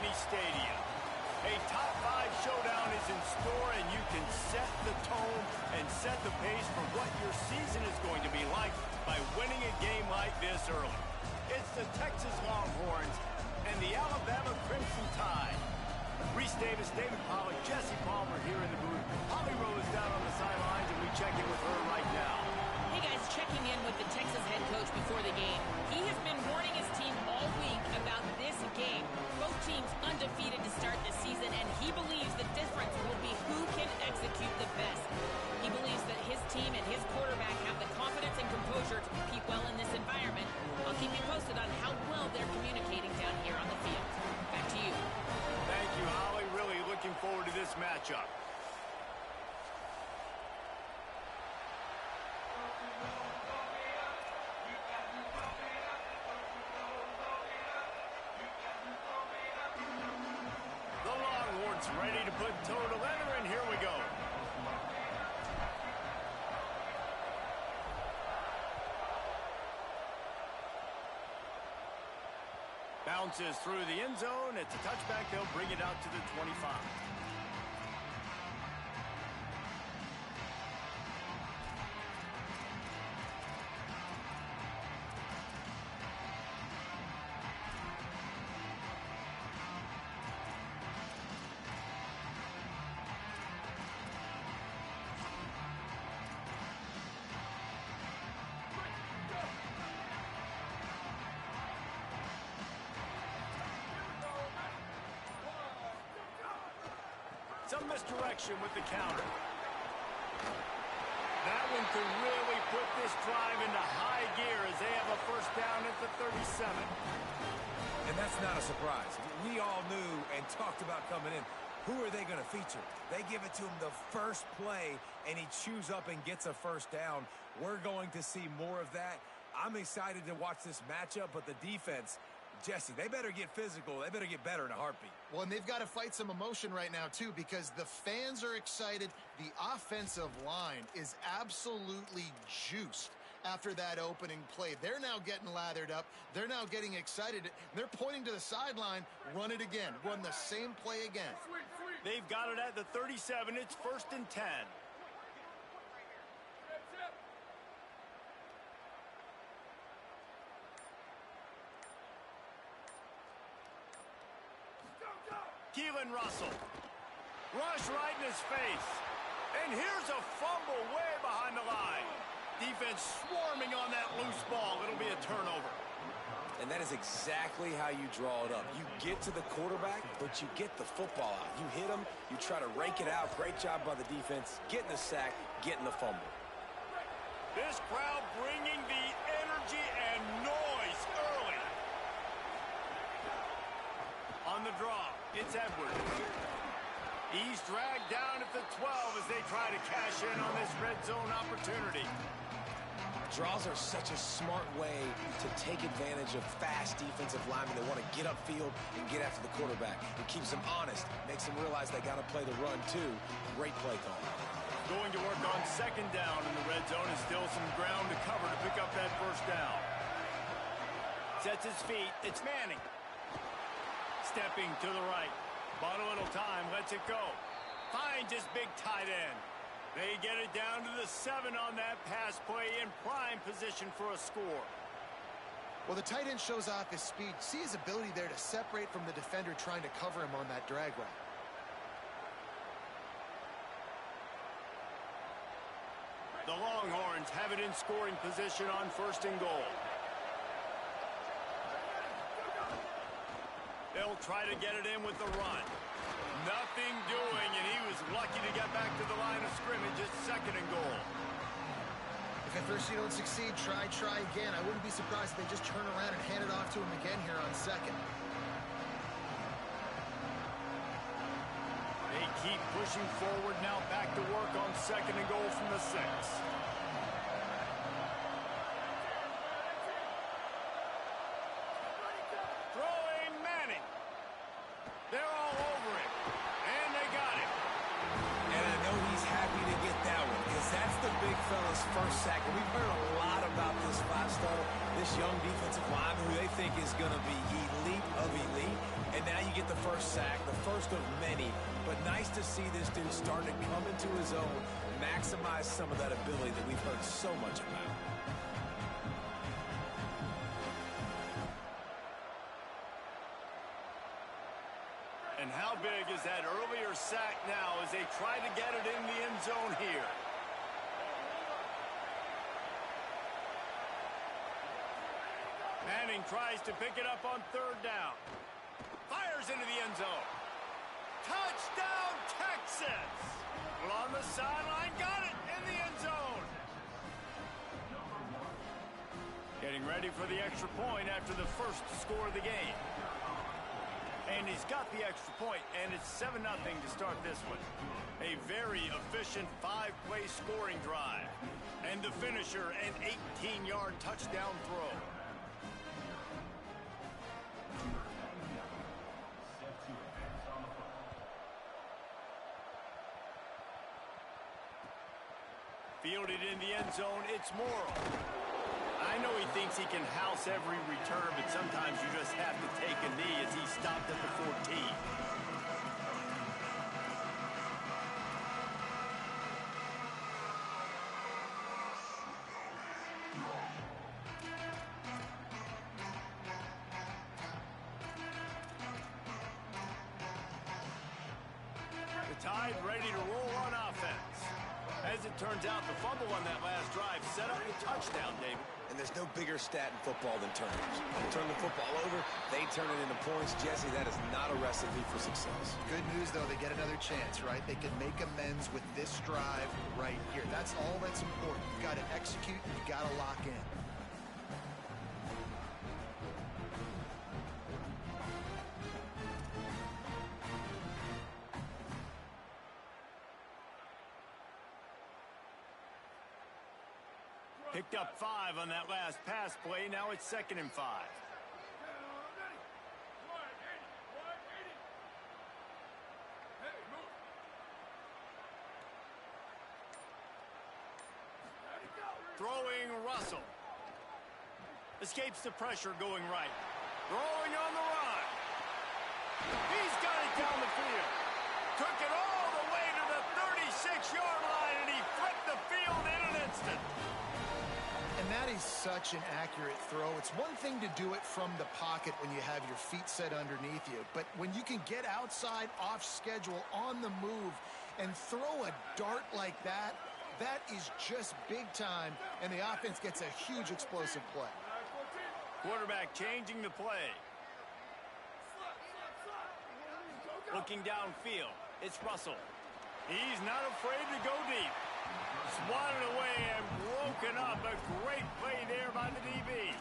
any stadium. A top 5 showdown is in store, and you can set the tone and set the pace for what your season is going to be like by winning a game like this early. It's the Texas Longhorns and the Alabama Crimson Tide. Reese Davis, David Pollack, Jesse Palmer here in the booth. Holly Rowe is down on the sidelines, and we check in with her right now. Hey guys, checking in with the Texas head coach before the game. He has been warning his team all week about this game. Both teams undefeated to start the season, and he believes the difference will be who can execute the best. He believes that his team and his quarterback have the confidence and composure to compete well in this environment. I'll keep you posted on how well they're communicating down here on the field. Back to you. Thank you, Holly. Really looking forward to this matchup. The Longhorns ready to put toe to leather, and here we go. Bounces through the end zone. It's a touchback. They'll bring it out to the 25. Some misdirection with the counter. That one could really put this drive into high gear as they have a first down at the 37. And that's not a surprise. We all knew and talked about coming in. Who are they going to feature? They give it to him the first play, and he chews up and gets a first down. We're going to see more of that. I'm excited to watch this matchup, but the defense, Jesse, they better get physical. They better get better in a heartbeat. Well, and they've got to fight some emotion right now, too, because the fans are excited. The offensive line is absolutely juiced after that opening play. They're now getting lathered up. They're now getting excited. They're pointing to the sideline. Run it again. Run the same play again. They've got it at the 37. It's 1st and 10. Keelan Russell. Rush right in his face. And here's a fumble way behind the line. Defense swarming on that loose ball. It'll be a turnover. And that is exactly how you draw it up. You get to the quarterback, but you get the football out. You hit him, you try to rake it out. Great job by the defense, getting the sack, getting the fumble. This crowd bringing the energy and noise early. On the draw, it's Edwards. He's dragged down at the 12 as they try to cash in on this red zone opportunity. Draws are such a smart way to take advantage of fast defensive linemen. They want to get upfield and get after the quarterback. It keeps them honest, makes them realize they got to play the run too. Great play call. Going to work on 2nd down in the red zone, and still some ground to cover to pick up that first down. Sets his feet. It's Manning. Stepping to the right. Bought a little time. Lets it go. Finds his big tight end. They get it down to the 7 on that pass play in prime position for a score. Well, the tight end shows off his speed. See his ability there to separate from the defender trying to cover him on that drag route. The Longhorns have it in scoring position on 1st and goal. They'll try to get it in with the run. Nothing doing, and he was lucky to get back to the line of scrimmage at 2nd and goal. If at first you don't succeed, try again. I wouldn't be surprised if they just turn around and hand it off to him again here on 2nd. They keep pushing forward now, back to work on 2nd and goal from the 6. Throwing Manning. They're all over it. And they got it. And I know he's happy to get that one because that's the big fella's first sack. And we've heard a lot about this five-star, this young defensive lineman who they think is going to be elite of elite. And now you get the first sack, the first of many. But nice to see this dude start to come into his own, maximize some of that ability that we've heard so much about. And how big is that earlier sack now as they try to get it in the end zone here? Manning tries to pick it up on third down. Fires into the end zone. Touchdown, Texas! Well, on the sideline, got it in the end zone. Getting ready for the extra point after the first score of the game. And he's got the extra point, and it's 7-0 to start this one. A very efficient 5-play scoring drive. And the finisher, an 18-yard touchdown throw. Fielded in the end zone, it's Morrow. I know he thinks he can house every return, but sometimes you just have to take a knee as he stopped at the 14. The Tide ready to roll on offense. As it turns out, the fumble on that last drive set up the touchdown, David. And there's no bigger stat in football than turnovers. You turn the football over, they turn it into points. Jesse, that is not a recipe for success. Good news, though, they get another chance, right? They can make amends with this drive right here. That's all that's important. You've got to execute, and you've got to lock in. Picked up 5 on that last pass play. Now it's 2nd and 5. Throwing Russell. Escapes the pressure going right. Throwing on the run. He's got it down the field. Took it all the way to the 36-yard line, and he flipped the field in an instant. And that is such an accurate throw. It's one thing to do it from the pocket when you have your feet set underneath you, but when you can get outside, off schedule, on the move, and throw a dart like that, that is just big time, and the offense gets a huge explosive play. Quarterback changing the play. Looking downfield, it's Russell. He's not afraid to go deep. Swatted away and broken up. A great play there by the DB.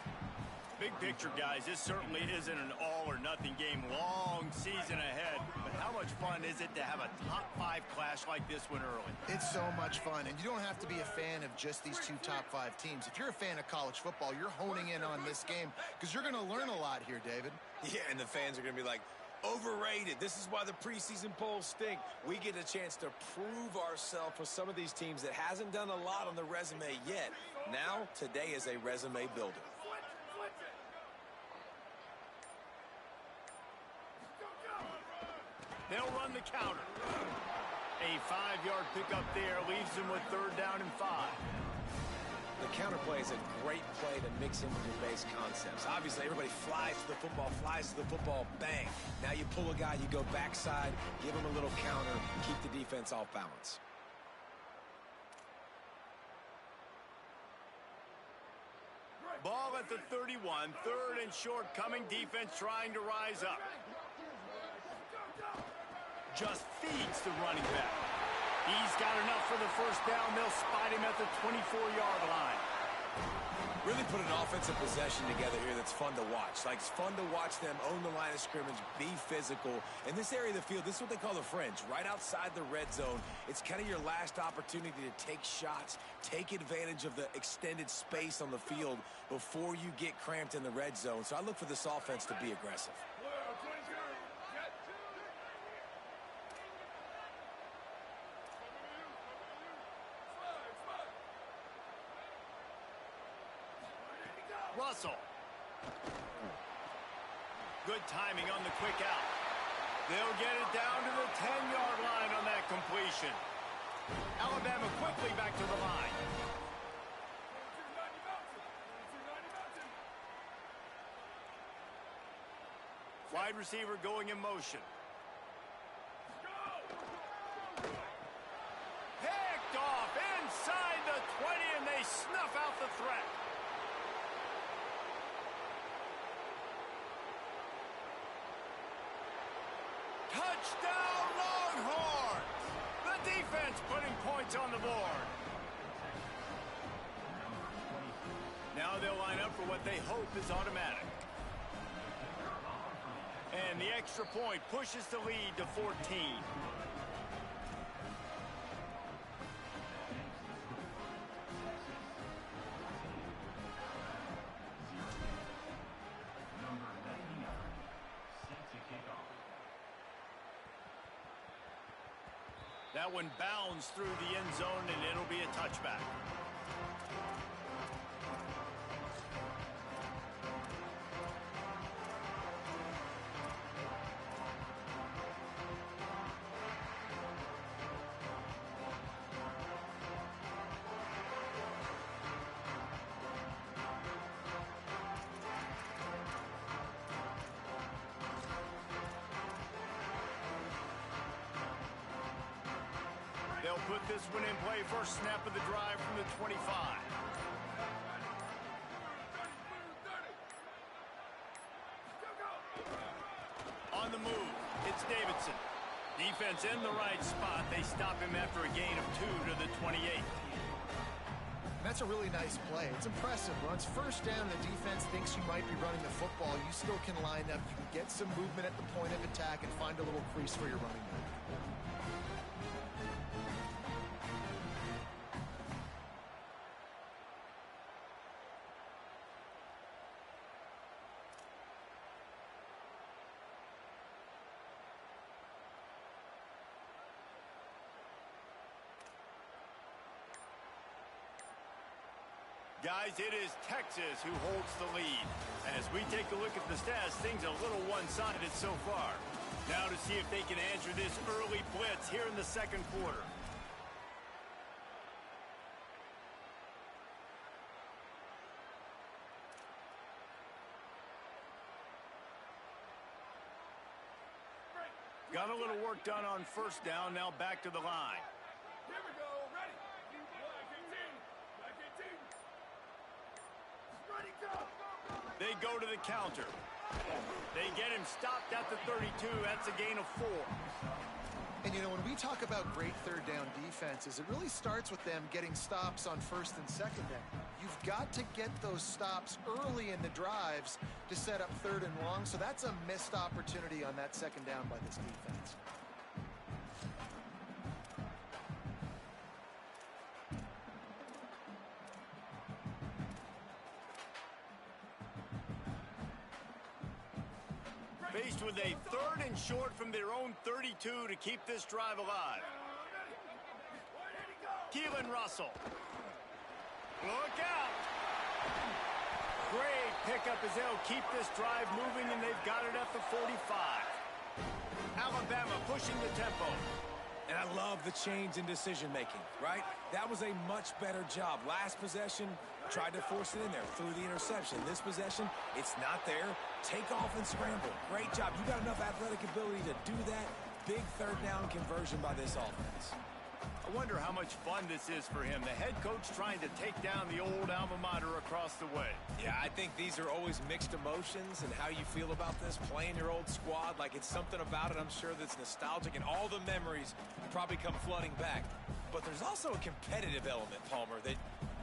Big picture, guys, this certainly isn't an all-or-nothing game. Long season ahead. But how much fun is it to have a top-5 clash like this one early? It's so much fun, and you don't have to be a fan of just these two top-5 teams. If you're a fan of college football, you're honing in on this game because you're going to learn a lot here, David. Yeah, and the fans are going to be like, overrated. This is why the preseason polls stink. We get a chance to prove ourselves for some of these teams that hasn't done a lot on the resume yet. Now, today is a resume builder. They'll run the counter. A 5-yard pickup there leaves them with 3rd down and 5. The counter play is a great play to mix in with your base concepts. Obviously, everybody flies to the football, bang. Now you pull a guy, you go backside, give him a little counter, keep the defense off balance. Ball at the 31, 3rd and short coming. Defense trying to rise up. Just feeds the running back. He's got enough for the 1st down. They'll spot him at the 24-yard line. Really put an offensive possession together here that's fun to watch. Like, it's fun to watch them own the line of scrimmage, be physical. In this area of the field, this is what they call the fringe, right outside the red zone. It's kind of your last opportunity to take shots, take advantage of the extended space on the field before you get cramped in the red zone. So I look for this offense to be aggressive. Russell. Good timing on the quick out. They'll get it down to the 10-yard line on that completion. Alabama quickly back to the line. Wide receiver going in motion. Picked off inside the 20, and they snuff out the threat. Touchdown, Longhorns! The defense putting points on the board. Now they'll line up for what they hope is automatic. And the extra point pushes the lead to 14. That one bounds through the end zone, and it'll be a touchback. They'll put this one in play. First snap of the drive from the 25. On the move, it's Davidson. Defense in the right spot. They stop him after a gain of 2 to the 28. That's a really nice play. It's impressive. Once first down, the defense thinks you might be running the football. You still can line up. You can get some movement at the point of attack and find a little crease for your running back. Guys, it is Texas who holds the lead. As we take a look at the stats, things a little one-sided so far. Now to see if they can answer this early blitz here in the second quarter. Got a little work done on first down, now back to the line. Here we go, ready. Ready, go. They go to the counter. They get him stopped at the 32. That's a gain of 4. And, you know, when we talk about great third down defenses, it really starts with them getting stops on first and second down. You've got to get those stops early in the drives to set up third and long, so that's a missed opportunity on that second down by this defense. Faced with a third and short from their own 32 to keep this drive alive. Keelan Russell. Look out. Great pickup as they'll keep this drive moving, and they've got it at the 45. Alabama pushing the tempo. And I love the change in decision-making, right? That was a much better job. Last possession, tried to force it in there, threw the interception. This possession, it's not there. Take off and scramble. Great job. You got enough athletic ability to do that. Big third down conversion by this offense. I wonder how much fun this is for him. The head coach trying to take down the old alma mater across the way. Yeah, I think these are always mixed emotions and how you feel about this, playing your old squad. Like, it's something about it, I'm sure, that's nostalgic, and all the memories probably come flooding back. But there's also a competitive element, Palmer, that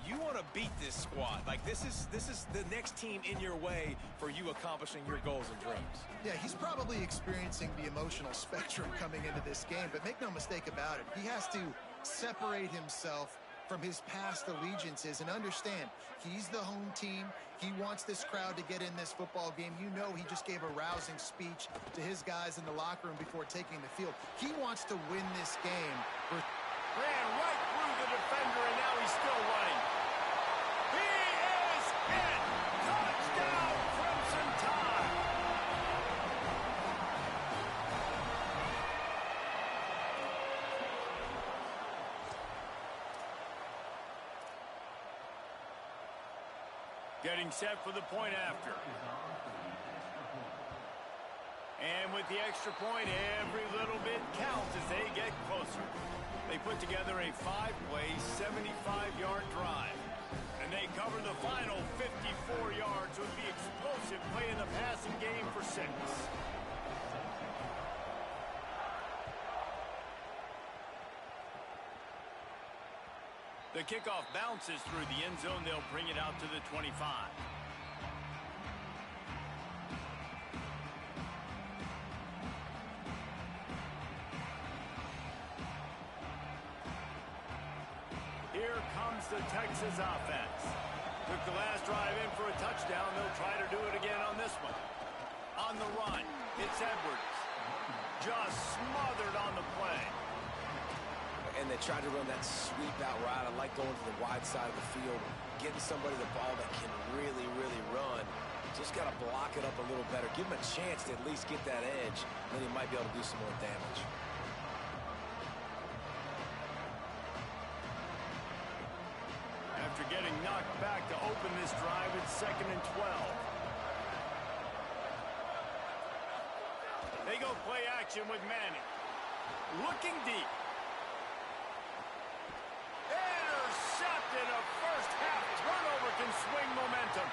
you want to beat this squad. Like, this is the next team in your way for you accomplishing your goals and dreams. Yeah, he's probably experiencing the emotional spectrum coming into this game, but make no mistake about it, he has to separate himself from his past allegiances and understand he's the home team. He wants this crowd to get in this football game. You know, he just gave a rousing speech to his guys in the locker room before taking the field. He wants to win this game. Ran right through the defender, and now he's still running. He is in. Touchdown! Getting set for the point after. And with the extra point, every little bit counts as they get closer. They put together a 5-play, 75-yard drive. And they cover the final 54 yards with the explosive play in the passing game for 6. The kickoff bounces through the end zone. They'll bring it out to the 25. Here comes the Texas offense. Took the last drive in for a touchdown. They'll try to do it again on this one. On the run, it's Edwards. Just smothered on the play. And they tried to run that sweep out route. I like going to the wide side of the field, getting somebody the ball that can really, really run. Just got to block it up a little better. Give him a chance to at least get that edge, and then he might be able to do some more damage. After getting knocked back to open this drive, it's 2nd and 12. They go play action with Manning. Looking deep. Intercepted. A first-half turnover can swing momentum.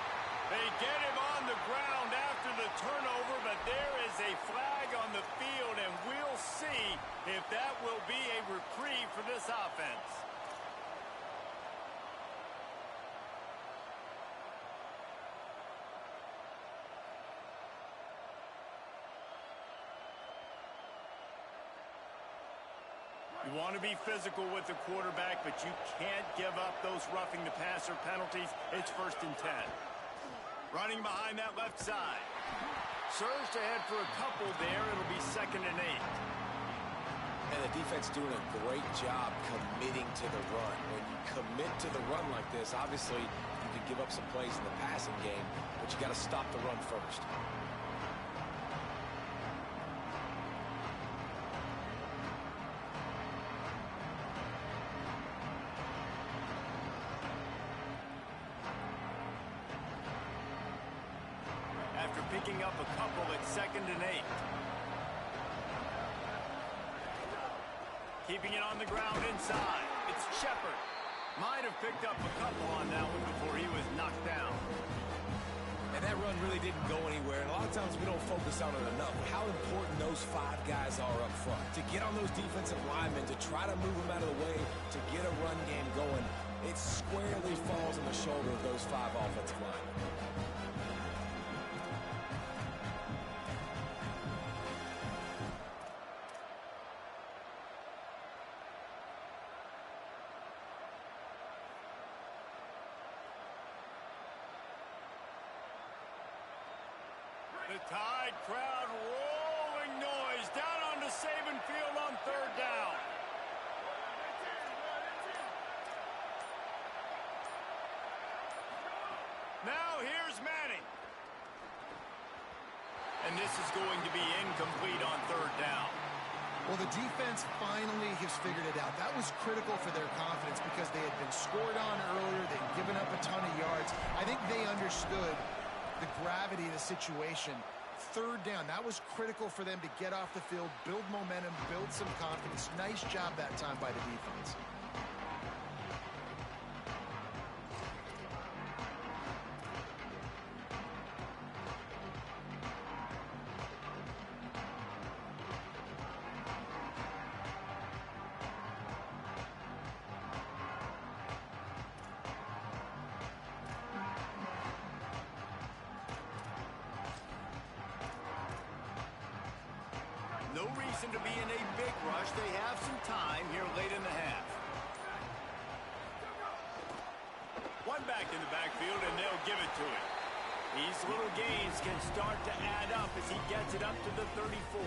They get him on the ground after the turnover, but there is a flag on the field, and we'll see if that will be a reprieve for this offense. You want to be physical with the quarterback, but you can't give up those roughing the passer penalties. It's 1st and 10. Running behind that left side. Surged ahead for a couple there. It'll be 2nd and 8. And the defense doing a great job committing to the run. When you commit to the run like this, obviously you can give up some plays in the passing game, but you got to stop the run first. After picking up a couple at 2nd and 8. Keeping it on the ground inside. It's Shepard. Might have picked up a couple on that one before he was knocked down. And that run really didn't go anywhere. And a lot of times we don't focus on it enough. How important those 5 guys are up front. To get on those defensive linemen, to try to move them out of the way, to get a run game going, it squarely falls on the shoulder of those 5 offensive linemen. The Tide crowd rolling noise down onto Saban Field on 3rd down. Now here's Manning. And this is going to be incomplete on 3rd down. Well, the defense finally has figured it out. That was critical for their confidence because they had been scored on earlier. They'd given up a ton of yards. I think they understood the gravity of the situation. 3rd down, that was critical for them to get off the field, build momentum, build some confidence. Nice job that time by the defense. No reason to be in a big rush. They have some time here late in the half. One back in the backfield, and they'll give it to him. These little gains can start to add up as he gets it up to the 34.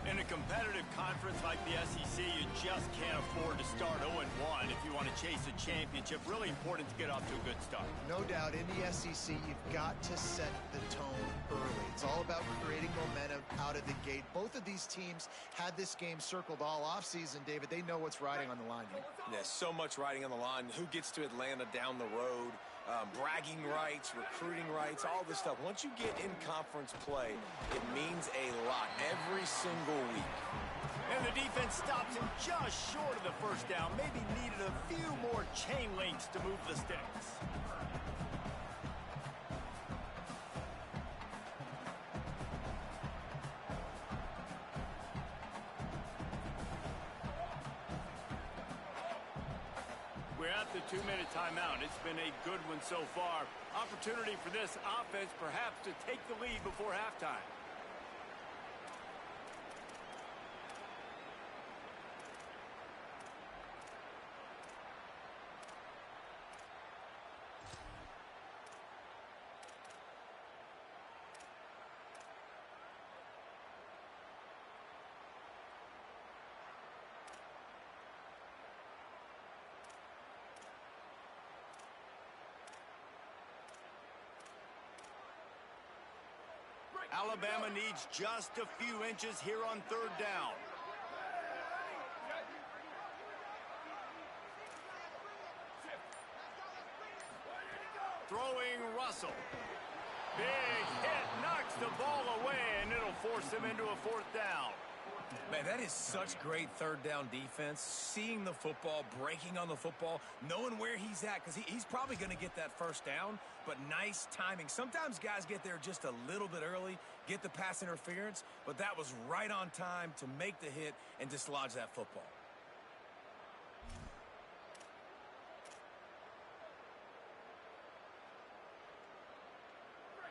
In a competitive conference like the SEC, you just can't afford to start 0-1 if you want to chase a championship. Really important to get off to a good start. No doubt, in the SEC, you've got to set the tone early. It's all about creating momentum out of the gate. Both of these teams had this game circled all offseason, David. They know what's riding on the line here. There's so much riding on the line. Who gets to Atlanta down the road? bragging rights, recruiting rights, all this stuff. Once you get in conference play, it means a lot every single week. And the defense stops him just short of the first down. Maybe needed a few more chain links to move the sticks. We're at the 2-minute timeout. It's been a good one so far. Opportunity for this offense perhaps to take the lead before halftime. Alabama needs just a few inches here on third down. Throwing Russell. Big hit, knocks the ball away, and it'll force him into a fourth down. Man, that is such great third down defense. Seeing the football, breaking on the football, knowing where he's at, because he's probably going to get that first down, but nice timing. Sometimes guys get there just a little bit early, get the pass interference, but that was right on time to make the hit and dislodge that football.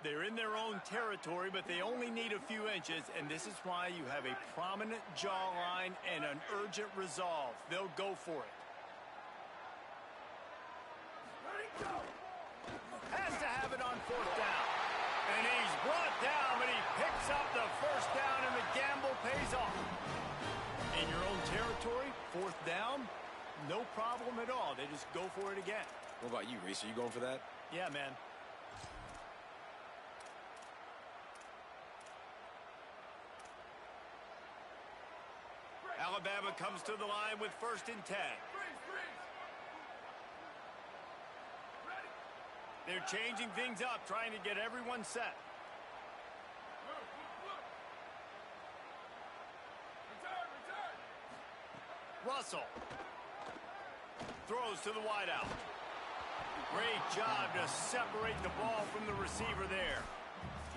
They're in their own territory, but they only need a few inches, and this is why you have a prominent jawline and an urgent resolve. They'll go for it. Has to have it on fourth down. And he's brought down, but he picks up the first down, and the gamble pays off. In your own territory, fourth down, no problem at all. They just go for it again. What about you, Reese? Are you going for that? Yeah, man. Alabama comes to the line with 1st and 10. They're changing things up, trying to get everyone set. Russell throws to the wideout. Great job to separate the ball from the receiver there.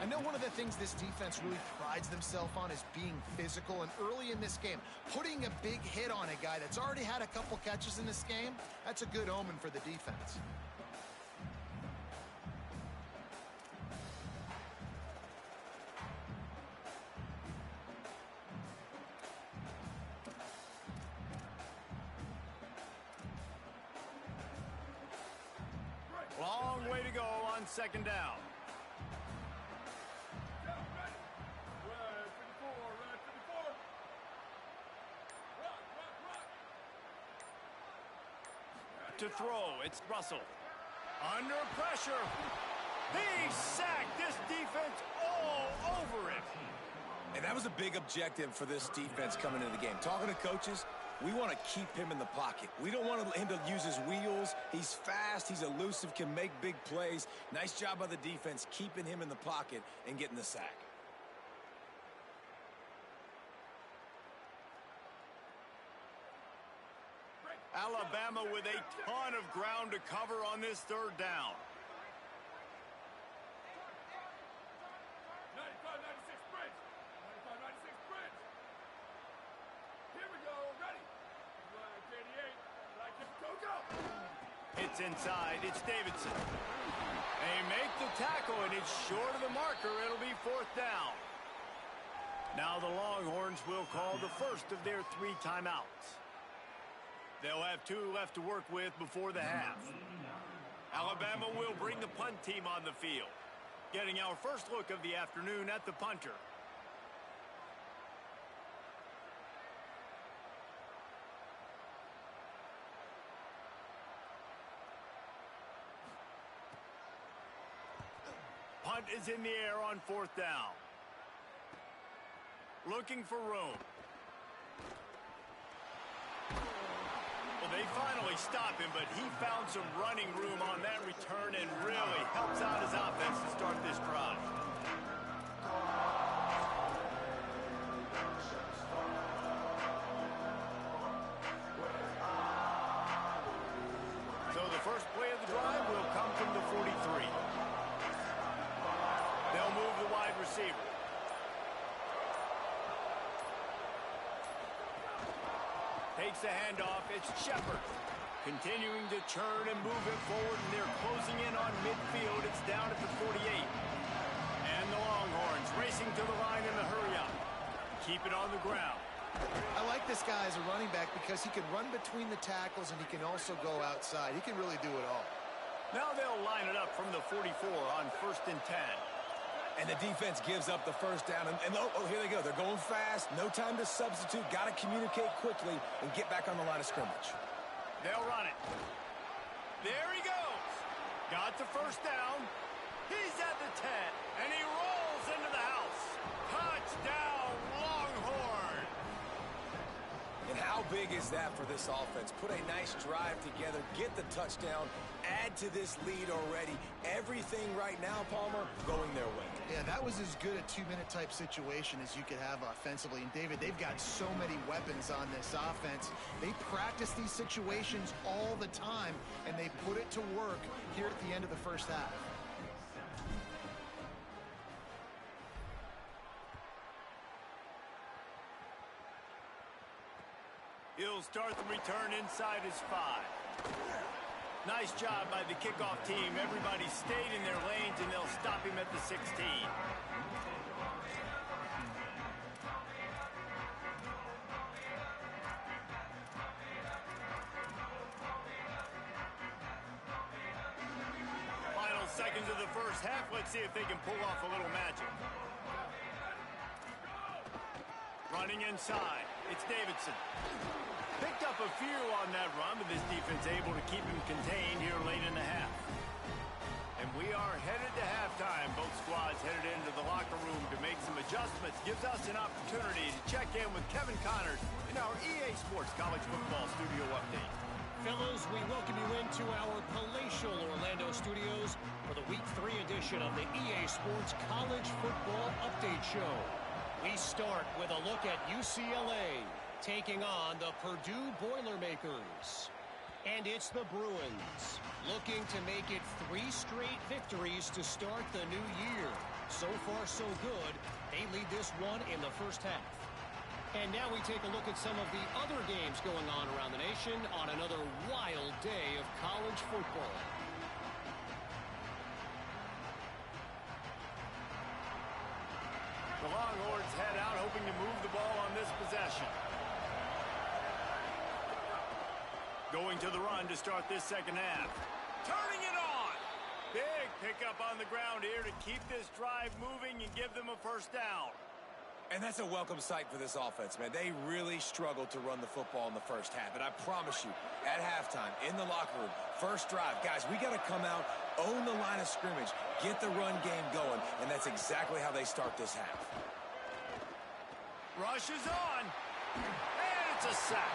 I know one of the things this defense really prides themselves on is being physical, and early in this game, putting a big hit on a guy that's already had a couple catches in this game, that's a good omen for the defense. Long way to go on 2nd down. To throw, it's Russell. Under pressure. He sacked this defense all over it. And that was a big objective for this defense coming into the game. Talking to coaches, we want to keep him in the pocket. We don't want him to use his wheels. He's fast, he's elusive, can make big plays. Nice job by the defense keeping him in the pocket and getting the sack. Alabama with a ton of ground to cover on this 3rd down. 95-96 bridge. 95-96 bridge. Here we go. Ready. Flag 88. Go. It's inside. It's Davidson. They make the tackle, and it's short of the marker. It'll be 4th down. Now the Longhorns will call the first of their 3 timeouts. They'll have 2 left to work with before the half. Alabama will bring the punt team on the field. Getting our first look of the afternoon at the punter. Punt is in the air on 4th down. Looking for room. Well, they They finally stop him, but he found some running room on that return and really helps out his offense to start this drive. So the first play of the drive will come from the 43. They'll move the wide receiver. Takes the handoff. It's Shepard. Continuing to churn and move it forward, and they're closing in on midfield. It's down at the 48. And the Longhorns racing to the line in the hurry-up. Keep it on the ground. I like this guy as a running back because he can run between the tackles and he can also go outside. He can really do it all. Now they'll line it up from the 44 on 1st and 10. And the defense gives up the first down. And here they go. They're going fast. No time to substitute. Got to communicate quickly and get back on the line of scrimmage. They'll run it. There he goes. Got the first down. He's at the 10. And he rolls into the house. Touchdown, Longhorn. And how big is that for this offense? Put a nice drive together, get the touchdown, add to this lead already. Everything right now, Palmer, going their way. Yeah, that was as good a two-minute type situation as you could have offensively. And, David, they've got so many weapons on this offense. They practice these situations all the time, and they put it to work here at the end of the first half. He'll start the return inside his 5. Nice job by the kickoff team. Everybody stayed in their lanes, and they'll stop him at the 16. Final seconds of the first half. Let's see if they can pull off a little magic. Running inside. It's Davidson. Picked up a few on that run, but this defense able to keep him contained here late in the half. And we are headed to halftime. Both squads headed into the locker room to make some adjustments. Gives us an opportunity to check in with Kevin Connors in our EA Sports College Football Studio Update. Fellows, we welcome you into our palatial Orlando studios for the Week 3 edition of the EA Sports College Football Update Show. We start with a look at UCLA taking on the Purdue Boilermakers. And it's the Bruins looking to make it 3 straight victories to start the new year. So far, so good. They lead this one in the first half. And now we take a look at some of the other games going on around the nation on another wild day of college football. The Longhorns head out hoping to move the ball on this possession. Going to the run to start this second half. Turning it on. Big pickup on the ground here to keep this drive moving and give them a first down. And that's a welcome sight for this offense, man. They really struggled to run the football in the first half. And I promise you, at halftime, in the locker room, first drive, guys, we got to come out, own the line of scrimmage, get the run game going, and that's exactly how they start this half. Rush is on. And it's a sack.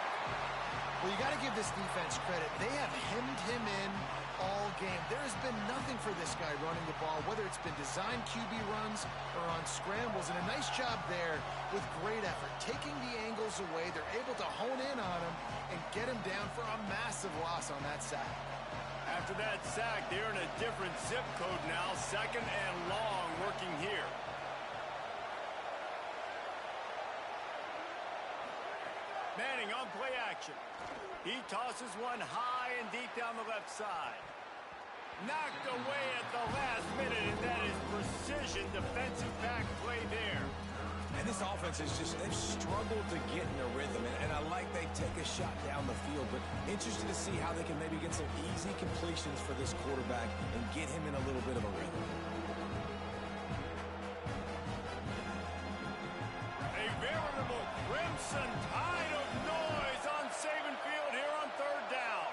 Well, you got to give this defense credit. They have hemmed him in all game. There has been nothing for this guy running the ball, whether it's been designed QB runs or on scrambles. And a nice job there with great effort. Taking the angles away, they're able to hone in on him and get him down for a massive loss on that sack. After that sack, they're in a different zip code now. Second and long working here. Manning on play action. He tosses one high and deep down the left side. Knocked away at the last minute, and that is precision defensive back play there. And this offense is just, they've struggled to get in a rhythm. And I like they take a shot down the field, but interested to see how they can maybe get some easy completions for this quarterback and get him in a little bit of a rhythm. A veritable crimson tide of noise on Saban Field here on third down.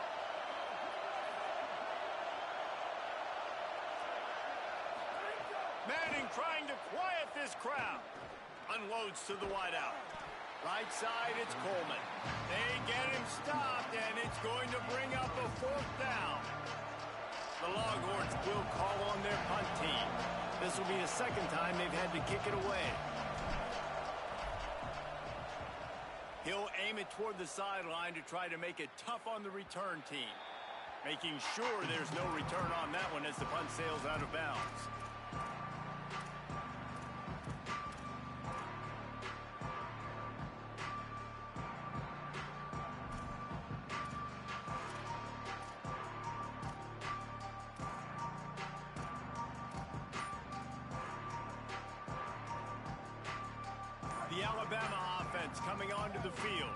Manning trying to quiet this crowd. Unloads to the wideout. Right side, it's Coleman. They get him stopped, and it's going to 4th down. The Longhorns will call on their punt team. This will be the second time they've had to kick it away. He'll aim it toward the sideline to try to make it tough on the return team. Making sure there's no return on that one as the punt sails out of bounds. The Alabama offense coming onto the field.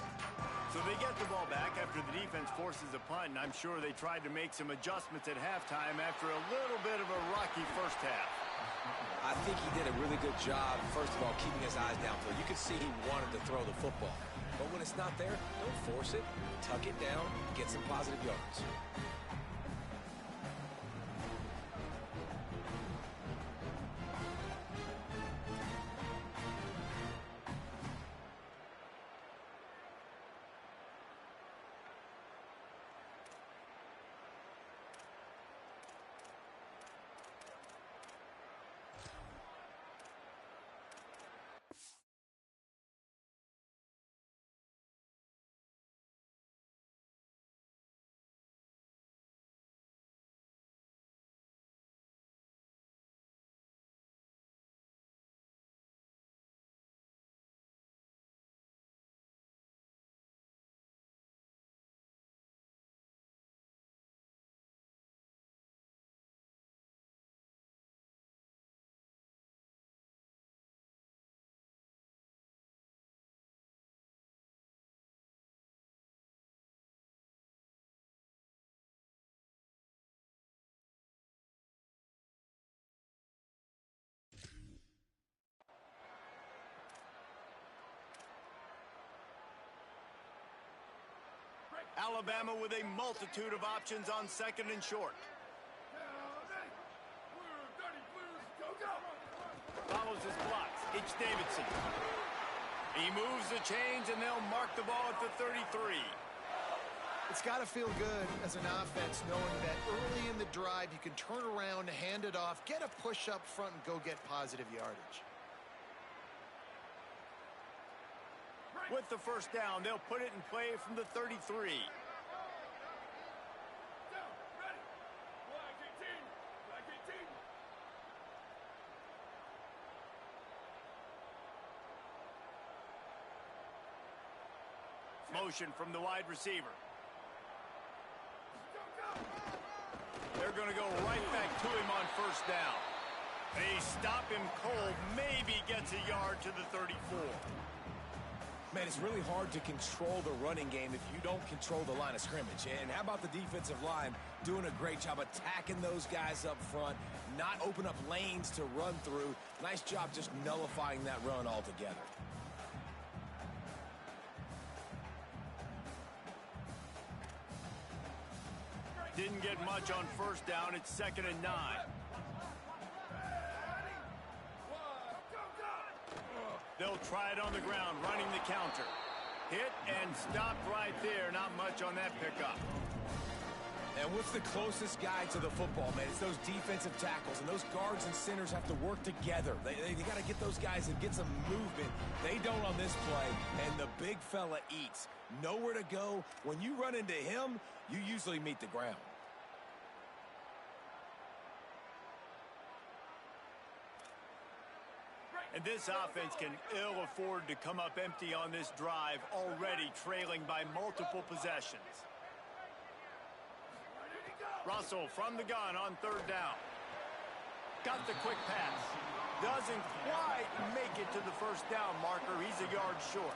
So they get the ball back after the defense forces a punt, and I'm sure they tried to make some adjustments at halftime after a little bit of a rocky first half. I think he did a really good job, first of all, keeping his eyes downfield. You could see he wanted to throw the football. But when it's not there, don't force it. Tuck it down, get some positive yards. Alabama with a multitude of options on 2nd and short. Follows his blocks. H. Davidson. He moves the chains, and they'll mark the ball at the 33. It's got to feel good as an offense knowing that early in the drive you can turn around, hand it off, get a push up front, and go get positive yardage. With the first down, they'll put it in play from the 33. Motion from the wide receiver. They're going to go right back to him on first down. They stop him cold, maybe gets a yard to the 34. Man, it's really hard to control the running game if you don't control the line of scrimmage. And how about the defensive line doing a great job attacking those guys up front, not open up lanes to run through. Nice job just nullifying that run altogether. Didn't get much on first down. It's 2nd and 9. They'll try it on the ground, running the counter. Hit and stopped right there. Not much on that pickup. And what's the closest guy to the football, man? It's those defensive tackles, and those guards and centers have to work together. They got to get those guys and get some movement. They don't on this play, and the big fella eats. Nowhere to go. When you run into him, you usually meet the ground. And this offense can ill afford to come up empty on this drive, already trailing by multiple possessions. Russell from the gun on 3rd down. Got the quick pass. Doesn't quite make it to the first down marker. He's a yard short.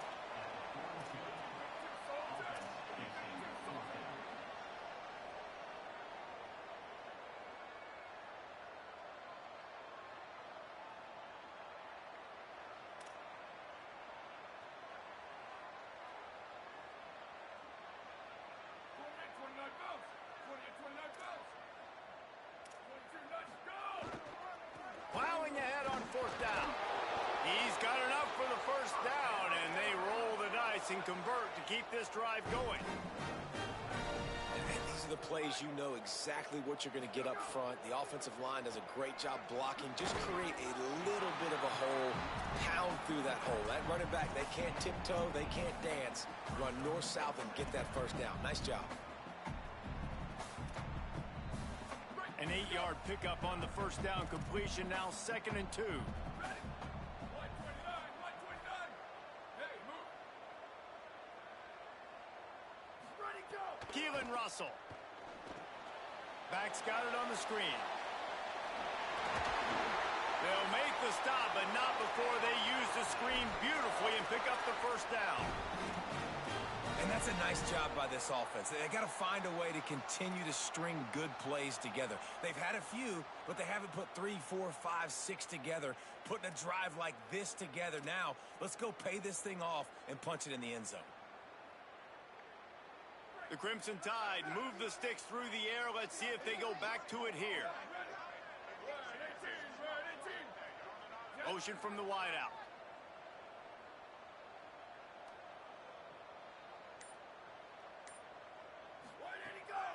Plowing ahead on 4th down. He's got enough for the first down, and they roll the dice and convert to keep this drive going. And these are the plays, you know exactly what you're going to get up front. The offensive line does a great job blocking. Just create a little bit of a hole, pound through that hole. That running back, they can't tiptoe, they can't dance. Run north-south and get that first down. Nice job. An 8-yard pickup on the first down completion. Now 2nd and 2. Ready. 129, 129. Hey, move. Ready, go. Keelan Russell. Back's got it on the screen. They'll make the stop, but not before they use the screen beautifully and pick up the first down. And that's a nice job by this offense. They got to find a way to continue to string good plays together. They've had a few, but they haven't put 3, 4, 5, 6 together, putting a drive like this together. Now, let's go pay this thing off and punch it in the end zone. The Crimson Tide move the sticks through the air. Let's see if they go back to it here. Motion from the wideout.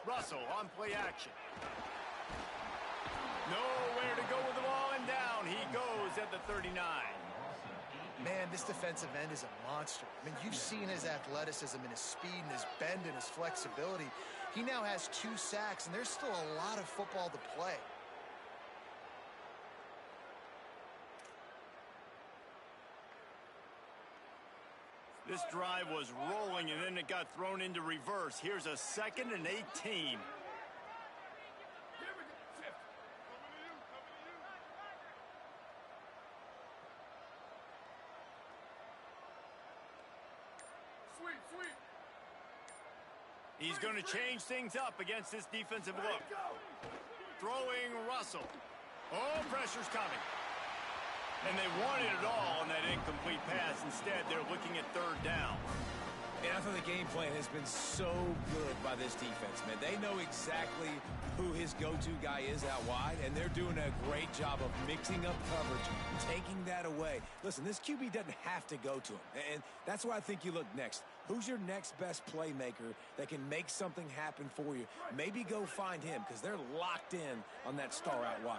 Russell on play action. Nowhere to go with the ball, and down he goes at the 39. Man, this defensive end is a monster. I mean, you've seen his athleticism and his speed and his bend and his flexibility. He now has 2 sacks, and there's still a lot of football to play. This drive was rolling, and then it got thrown into reverse. Here's a 2nd and 18. Here we go. Shift. Sweep, sweep. He's going to change things up against this defensive look. Go. Throwing Russell. Oh, pressure's coming. And they wanted it all on that incomplete pass. Instead, they're looking at 3rd down. And I thought the game plan has been so good by this defense, man. They know exactly who his go-to guy is out wide, and they're doing a great job of mixing up coverage, taking that away. Listen, this QB doesn't have to go to him, and that's why I think you look next. Who's your next best playmaker that can make something happen for you? Maybe go find him, because they're locked in on that star out wide.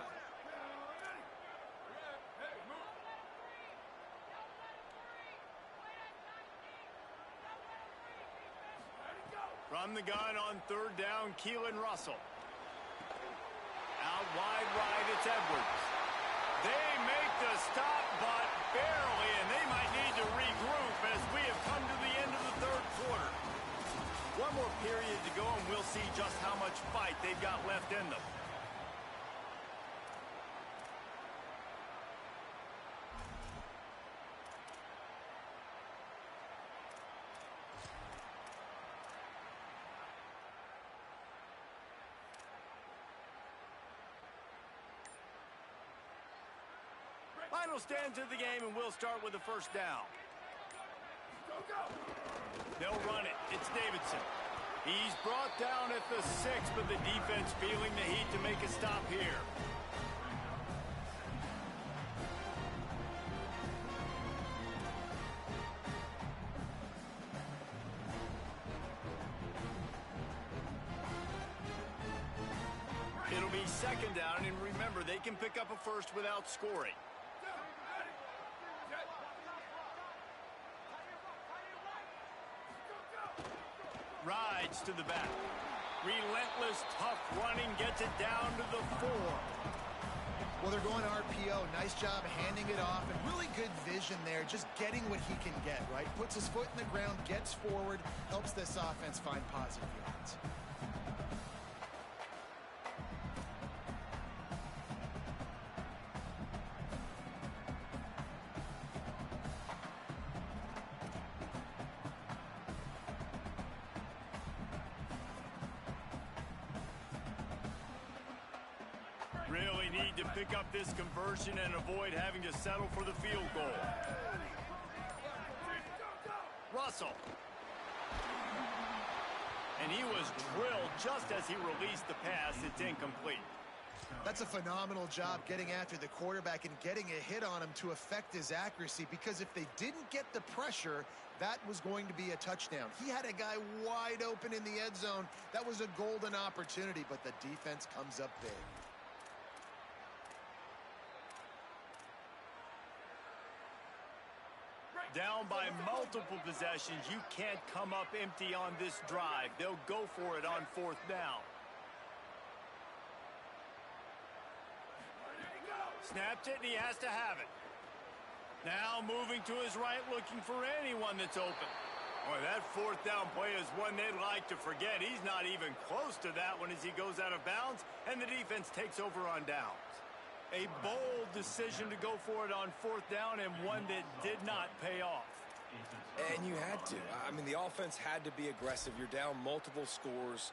From the gun on 3rd down, Keelan Russell. Out wide right, it's Edwards. They make the stop, but barely, and they might need to regroup as we have come to the end of the 3rd quarter. One more period to go, and we'll see just how much fight they've got left in them. Final stands of the game, and we'll start with the first down. Go, go. They'll run it. It's Davidson. He's brought down at the 6, but the defense feeling the heat to make a stop here. It'll be 2nd down, and remember, they can pick up a first without scoring. Rides to the back. Relentless, tough running, gets it down to the 4. Well, they're going RPO. Nice job handing it off, and really good vision there, just getting what he can get, right? Puts his foot in the ground, gets forward, helps this offense find positive yards. Really need to pick up this conversion and avoid having to settle for the field goal. Russell. And he was drilled just as he released the pass. It's incomplete. That's a phenomenal job getting after the quarterback and getting a hit on him to affect his accuracy, because if they didn't get the pressure, that was going to be a touchdown. He had a guy wide open in the end zone. That was a golden opportunity, but the defense comes up big. Down by multiple possessions, you can't come up empty on this drive. They'll go for it on 4th down. Snapped it, and he has to have it. Now moving to his right, looking for anyone that's open. Boy, that 4th down play is one they'd like to forget. He's not even close to that one as he goes out of bounds, and the defense takes over on downs. A bold decision to go for it on 4th down, and one that did not pay off. And you had to. I mean, the offense had to be aggressive. You're down multiple scores.